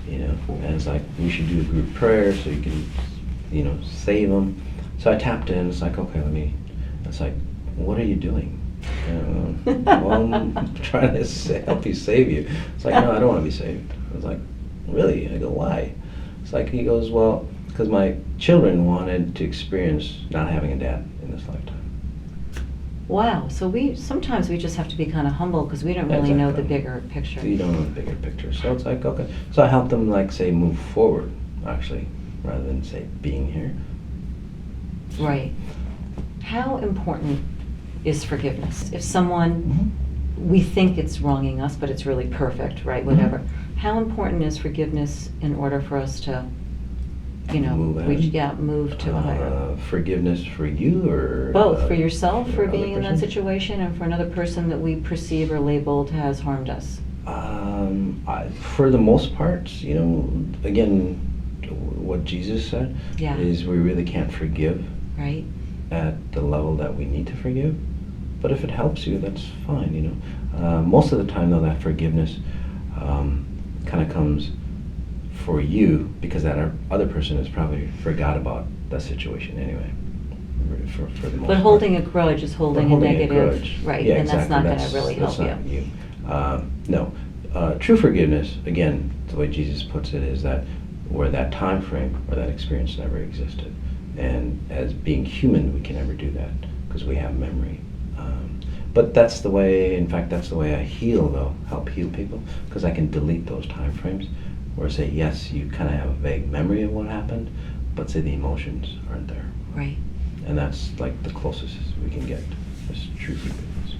and it's like, we should do a group prayer so you can, save him. So I tapped in, it's like, okay, it's like, what are you doing? Well, I'm trying to help you, save you. It's like, no, I don't want to be saved. I was like, really? I go, why? It's like, he goes, well, because my children wanted to experience not having a dad in this lifetime. Wow, so sometimes we just have to be kind of humble, because we don't really know the bigger picture. So you don't know the bigger picture. So it's like, okay. So I help them, like, say, move forward, actually, rather than, say, being here. Right. How important is forgiveness? If someone, we think it's wronging us, but it's really perfect, right, whatever. How important is forgiveness in order for us to, move to a higher? Forgiveness for you, or Both, for yourself, for another being in that person? situation, and for another person that we perceive or labeled has harmed us. For the most part, again, what Jesus said Yeah. is we really can't forgive Right? at the level that we need to forgive. But if it helps you, that's fine, Most of the time, though, that forgiveness kind of comes for you, because that other person has probably forgot about that situation anyway, for the most But part. holding a grudge is holding a negative, grudge. right, Yeah, and that's exactly. not going to really help That's you. not you. No. True forgiveness, again, the way Jesus puts it, is that where that time frame or that experience never existed. And as being human, we can never do that, because we have memory. But that's the way, in fact, that's the way I heal, though, help heal people, because I can delete those time frames, where say, yes, you kind of have a vague memory of what happened, but say the emotions aren't there. Right. And that's like the closest we can get is true forgiveness.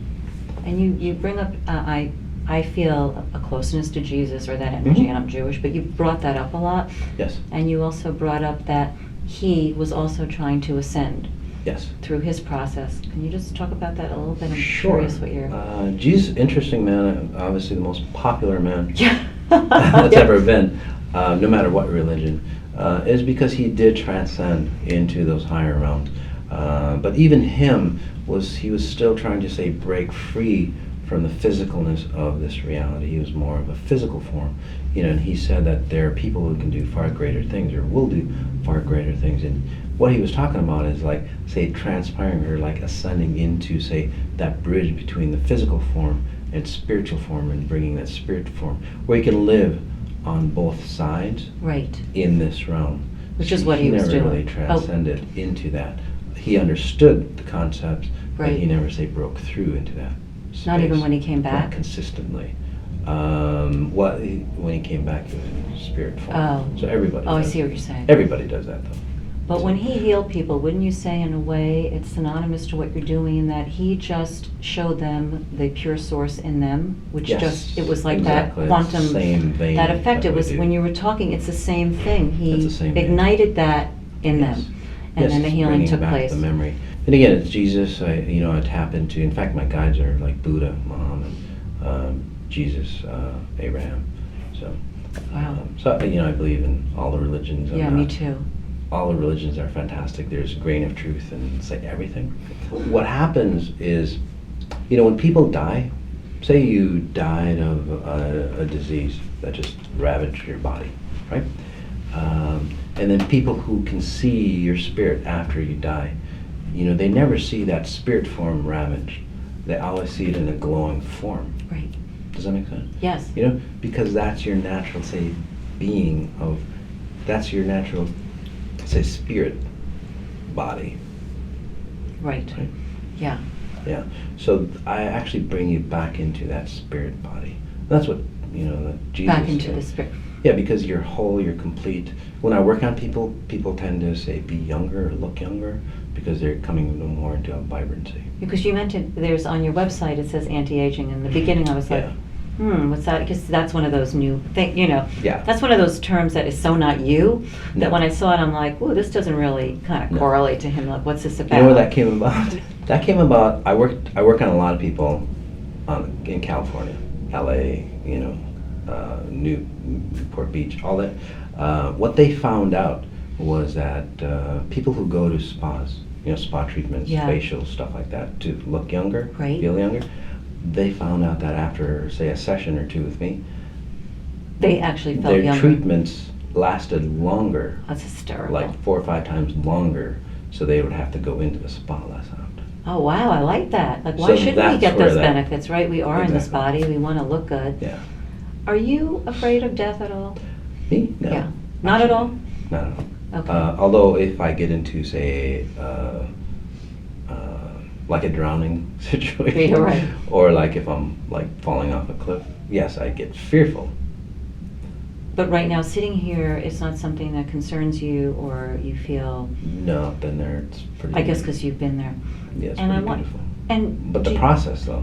And you bring up, I feel a closeness to Jesus, or that energy, and I'm Jewish, but you brought that up a lot. Yes. And you also brought up that he was also trying to ascend Yes. through his process. Can you just talk about that a little bit? I'm Sure. curious what you're... Jesus, interesting man, obviously the most popular man Yeah. that's Yeah. ever been, no matter what religion, is because he did transcend into those higher realms. But even he was still trying to say break free from the physicalness of this reality. He was more of a physical form, and he said that there are people who can do far greater things, or will do far greater things. And what he was talking about is, like, say, transpiring, or like ascending into, say, that bridge between the physical form and spiritual form, and bringing that spirit form where you can live on both sides Right. in this realm. Which is what he was never doing. really transcended into that. He understood the concepts, but he Right. never, say, broke through into that space. Not even when he came Not back? consistently. When he came back, it was in spirit form. Oh. So everybody Oh, I does. see what you're saying. Everybody does that, though. But when he healed people, wouldn't you say, in a way, it's synonymous to what you're doing, in that he just showed them the pure source in them, which Yes, it was like exactly. that It's the quantum, same vein that effect. that It we was, do. when you were talking, it's the same thing. It's He the same vein. ignited that in Yes. them, and Yes, then the it's healing bringing took back place. the memory. And again, it's Jesus. I tap into. In fact, my guides are like Buddha, Muhammad, Jesus, Abraham. So, Wow. I believe in all the religions. Yeah, me too. All the religions are fantastic. There's a grain of truth in, say, everything. What happens is, when people die, say you died of a disease that just ravaged your body, right? And then people who can see your spirit after you die, they never see that spirit form ravaged. they always see it in a glowing form. Right. Does that make sense? Yes. You know, because that's your natural, say, being of, that's your natural, say, spirit body. Right. Right? Yeah. Yeah. So I actually bring you back into that spirit body. That's what, you know, that Jesus Back into said. the spirit. Yeah, because you're whole, you're complete. When I work on people, people tend to say be younger or look younger because they're coming more into a vibrancy. Because you mentioned there's on your website it says anti-aging. In the beginning, I was like, Yeah. what's that? Because that's one of those new things, you know. Yeah. That's one of those terms that is so not you that No. when I saw it, I'm like, ooh, this doesn't really kind of No. correlate to him. Like, what's this about? You know where that came about? That came about. I work on a lot of people in California, LA, you know, Newport Beach, all that. What they found out was that people who go to spas, you know, spa treatments, Yeah. facials, stuff like that, to look younger, Right. feel younger, they found out that after, say, a session or two with me, They actually felt their younger. treatments lasted longer, That's hysterical. like 4 or 5 times longer, so they would have to go into the spa less often. Oh, wow, I like that. Like, why So shouldn't we that's get where those that- benefits, right? We are in this Exactly. body. We want to look good. Yeah. Are you afraid of death at all? Me? No. Yeah. Not at all? Not at all. Okay. Although if I get into, say, like a drowning situation, Yeah, right. or like if I'm like falling off a cliff, yes, I get fearful. But right now, sitting here, it's not something that concerns you or you feel, No, I've been there. It's pretty. I guess because you've been there. Yeah, it's and I pretty want- beautiful. And But the do- process, though.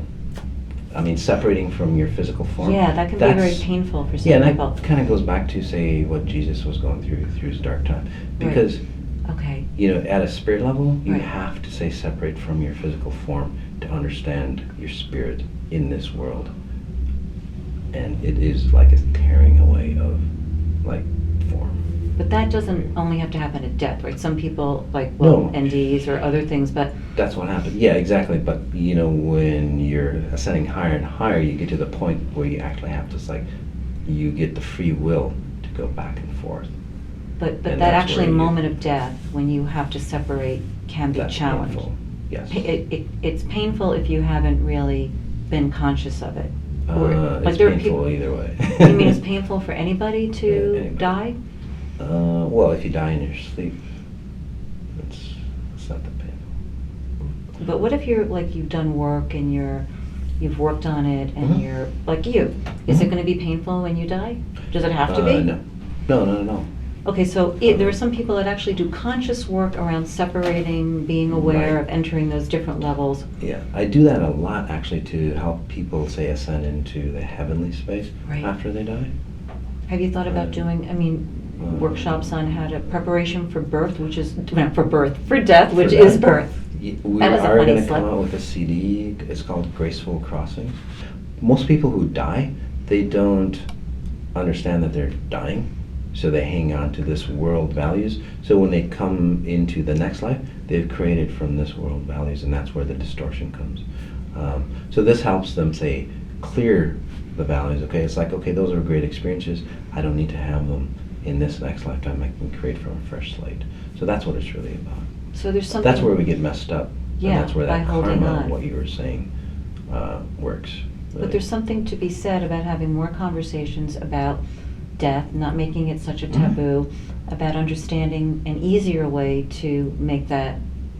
I mean, separating from your physical form. Yeah, that can be very that's- painful for some Yeah, and people. that kind of goes back to, say, what Jesus was going through his dark time. Right. Because, Okay. you know, at a spirit level, you Right. have to, say, separate from your physical form to understand your spirit in this world. And it is like a tearing away of, like, form. But that doesn't only have to happen at death, right? Some people, like, well, No. NDs or other things, but That's what happened. Yeah, exactly. But, you know, when you're ascending higher and higher, you get to the point where you actually have to, it's like, you get the free will to go back and forth. but And that that's actually where you- moment of death, when you have to separate, can be That's challenged. painful. Yes. It's painful if you haven't really been conscious of it. Or, like, It's there are painful people- either way. You mean it's painful for anybody Yeah, to anybody. die? Well, if you die in your sleep, it's not that painful. But what if you're, like, you've done work and you've worked on it and Mhm. you're, like you, is it Mhm. gonna be painful when you die? Does it have to be? No. No. Okay, so there are some people that actually do conscious work around separating, being aware Right. of entering those different levels. Yeah, I do that a lot actually to help people, say, ascend into the heavenly space Right. after they die. Have you thought about doing, workshops on how to, preparation for birth, which is, not for birth, for death, which For is that. birth. We That was a are funny going to slip. come out with a CD. It's called Graceful Crossings. Most people who die, they don't understand that they're dying, so they hang on to this world values. So when they come into the next life, they've created from this world values, and that's where the distortion comes. So this helps them, say, clear the values. Okay, it's like, okay, those are great experiences. I don't need to have them in this next lifetime. I can create from a fresh slate. So that's what it's really about. So there's something. That's where we get messed up. Yeah, And that's where by that holding karma, on. what you were saying, works. But really. there's something to be said about having more conversations about death, not making it such a Mhm. taboo, about understanding an easier way to make that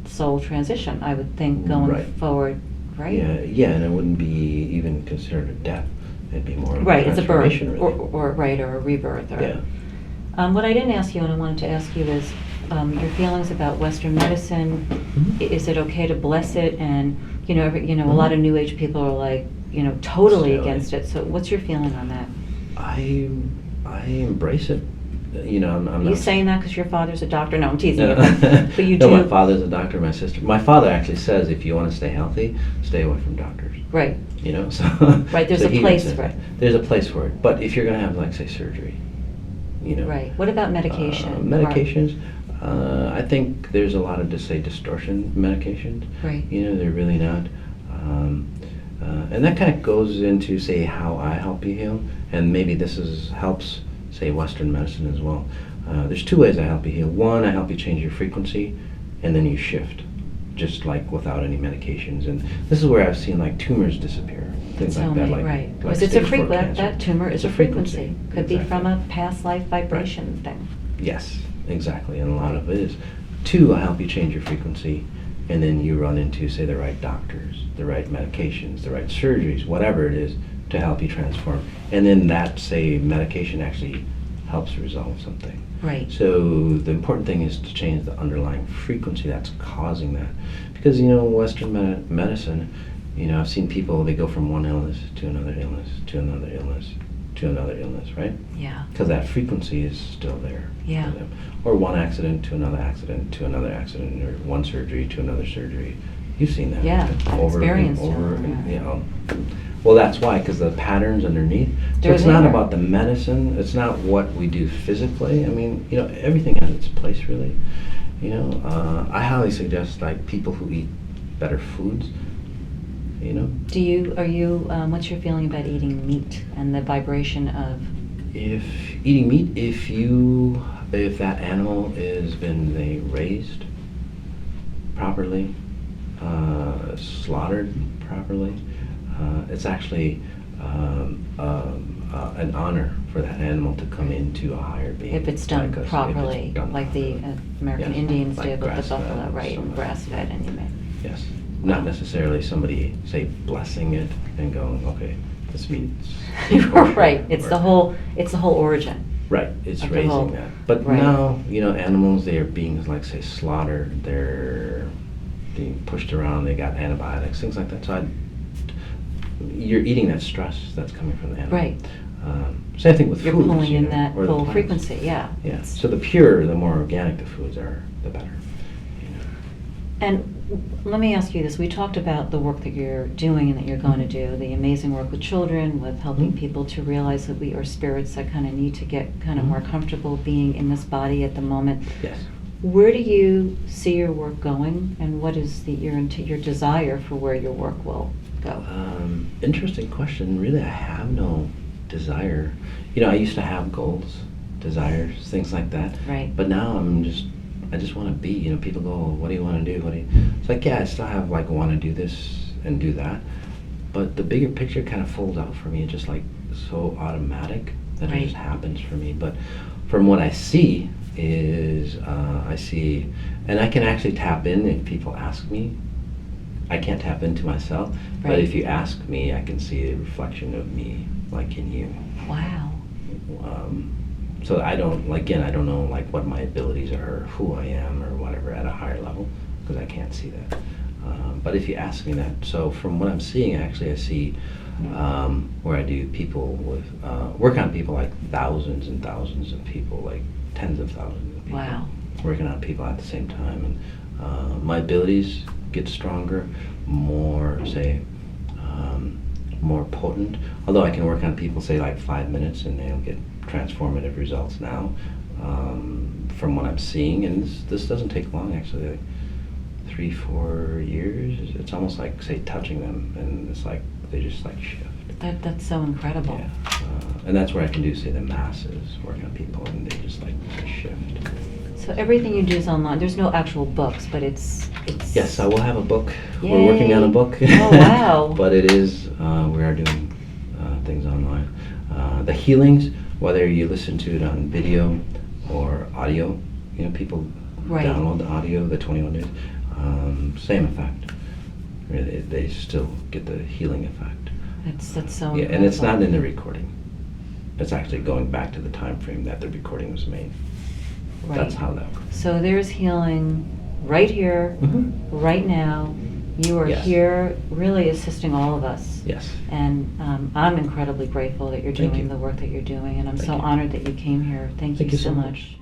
soul transition, I would think, going Right. forward, right? Yeah, and it wouldn't be even considered a death. It'd be more of Right, it's a birth, transformation, or, really. or a rebirth, or. Yeah. What I didn't ask you, and I wanted to ask you, is your feelings about Western medicine. Mhm. Is it okay to bless it? And, a lot of New Age people are like, totally Totally. against it. So what's your feeling on that? I embrace it. I'm Are you not saying that because your father's a doctor? No, I'm teasing you. No. But you No, do. my father's a doctor, my sister. My father actually says if you want to stay healthy, stay away from doctors. Right. So Right, there's so a he would place say for it. that. There's a place for it. But if you're going to have, like, say, surgery, Right. What about medication? Medications, I think there's a lot of, just say, distortion medications. Right. They're really not. And that kind of goes into, say, how I help you heal. And maybe helps, say, Western medicine as well. There's 2 ways I help you heal. One, I help you change your frequency, and then you shift. just like without any medications. And this is where I've seen like tumors disappear, things So like that. many, Like, right. like Because it's a stage 4 frequency, cancer. that tumor is It's a frequency. Could be from Exactly. a past life vibration thing. Yes, exactly. And a lot of it is to help you change your frequency, and then you run into, say, the right doctors, the right medications, the right surgeries, whatever it is, to help you transform. And then that, say, medication actually helps resolve something. Right. So the important thing is to change the underlying frequency that's causing that. Because, Western medicine, I've seen people, they go from one illness to another illness, to another illness, to another illness, right? Yeah. Because that frequency is still there. Yeah. For them. Or one accident to another accident to another accident, or one surgery to another surgery. You've seen that. Yeah, I've over experienced and over. it, And, yeah. Well, that's why, because the patterns underneath. So They're it's not there. about the medicine. It's not what we do physically. I mean, everything has its place, really. I highly suggest like people who eat better foods. What's your feeling about eating meat and the vibration of? If eating meat, if that animal has been raised properly, slaughtered properly, it's actually an honor for that animal to come into a higher being. If it's done like us, if it's properly, done like the properly. American Yes, Indians like did with the grass-fed buffalo, and right, stuff and like that. grass-fed, and you may. Yes, not necessarily somebody, say, blessing it and going, okay, this meat's Right, it's the or- whole origin. Right, it's of the raising whole- that. But right. now, animals, they are being, like, say, slaughtered. They're being pushed around. They got antibiotics, things like that. So you're eating that stress that's coming from the animal. Right. Same thing with You're foods. pulling in that or the full plants. frequency, yeah. Yeah. So the purer, the more organic the foods are, the better. And let me ask you this, we talked about the work that you're doing and that you're going to do, the amazing work with children, with helping Mhm. people to realize that we are spirits that kind of need to get kind of Mhm. more comfortable being in this body at the moment. Yes. Where do you see your work going, and what is your desire for where your work will go? Interesting question. Really, I have no desire. I used to have goals, desires, things like that. Right. But now I just want to be. People go, well, what do you want to do? It's like, yeah, I still have like want to do this and do that. But the bigger picture kind of folds out for me. It's just like so automatic that Right. it just happens for me. But from what I see is, I see, and I can actually tap in if people ask me. I can't tap into myself, but Right. if you ask me, I can see a reflection of me, like in you. Wow. So I don't know like what my abilities are, who I am, or whatever at a higher level, because I can't see that. But if you ask me that, so from what I'm seeing, actually, I see where I do people with work on people like thousands and thousands of people, like tens of thousands of people. Wow. Working on people at the same time, and my abilities get stronger, more more potent. Although I can work on people, say, like 5 minutes, and they'll get transformative results now, from what I'm seeing. And this doesn't take long, actually, like 3-4 years. It's almost like, say, touching them, and it's like they just like shift. That's so incredible. Yeah, and that's where I can do, say, the masses, work on people, and they just like shift. So everything you do is online. There's no actual books, but it's. Yes, I will have a book. We're working on a Yay. book. Oh, wow. But it is, we are doing things online. The healings, whether you listen to it on video or audio, people Right. download the audio, the 21 days, same effect. Really, they still get the healing effect. That's so Yeah, incredible. and it's not in the recording. It's actually going back to the time frame that the recording was made. Right. That's how that works. So there's healing right here, Mhm. right now. You are Yes. here really assisting all of us. Yes. And I'm incredibly grateful that you're Thank doing you. the work that you're doing, and I'm Thank so you. honored that you came here. Thank you so much.